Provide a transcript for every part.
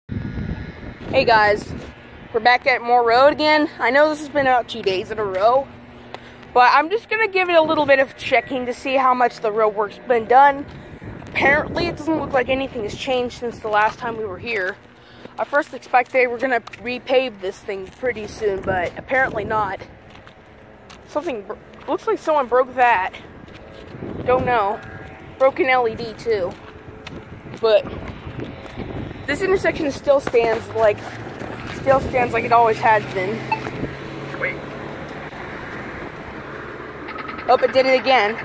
Hey guys, we're back at Moore Road again. I know this has been about 2 days in a row, but I'm just going to give it a little bit of checking to see how much the road work's been done. Apparently, it doesn't look like anything has changed since the last time we were here. I first expected they were going to repave this thing pretty soon, but apparently not. Looks like someone broke that. Don't know. Broken LED too. But this intersection still stands like it always has been. Wait. Oh, it did it again.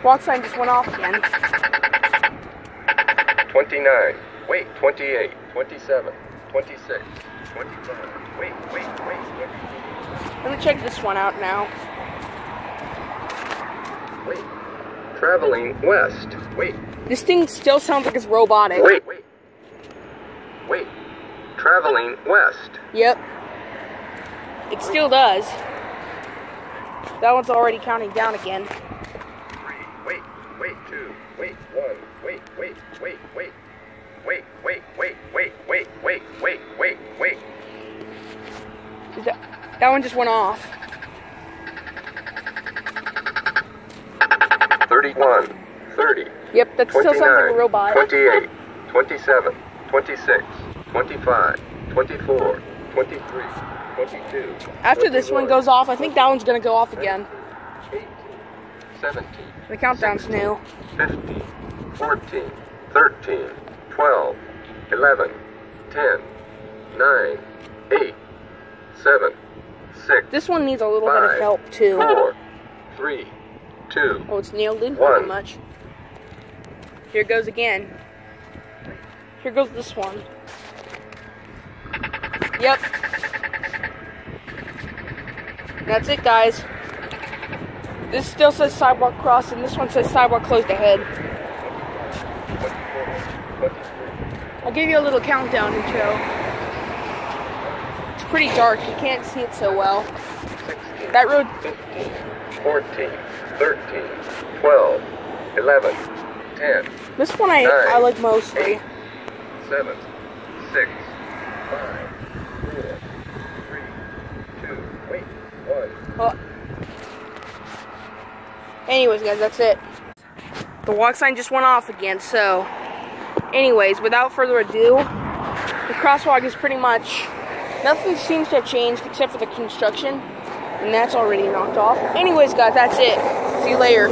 Walk sign just went off again. 29. Wait. 28. 27. 26. 25. Wait. 22. Let me check this one out now. Wait. Traveling west. Wait. This thing still sounds like it's robotic. Wait. Traveling west. Yep. It still does. That one's already counting down again. 3. Wait. 2. Wait. 1. Wait. That one just went off. 31. 30. Yep, that still sounds like a robot. 28. 27. 26. 25. 24. 23. 22. After this one goes off, I think that one's gonna go off again. 18. 17. The countdown's new. 15. 14. 13. 12. 11. 10. 9. 8. 7. 6. This one needs a little bit of 5, help too. 4. 3. 2. Oh, it's nailed in 1. pretty much. Here it goes again. Here goes this one. Yep. That's it, guys. This still says sidewalk crossed, and this one says sidewalk closed ahead. 24. I'll give you a little countdown intro. It's pretty dark. You can't see it so well. 16. That road... 15. 14. 13. 12. 11. 10. This one I like mostly. 8, 7. 6. 5. 4. 3. 2. Wait. 1. Well, anyways, guys, that's it. The walk sign just went off again, so... Anyways, without further ado, the crosswalk is pretty much... Nothing seems to have changed except for the construction, and that's already knocked off. Anyways, guys, that's it. See you later.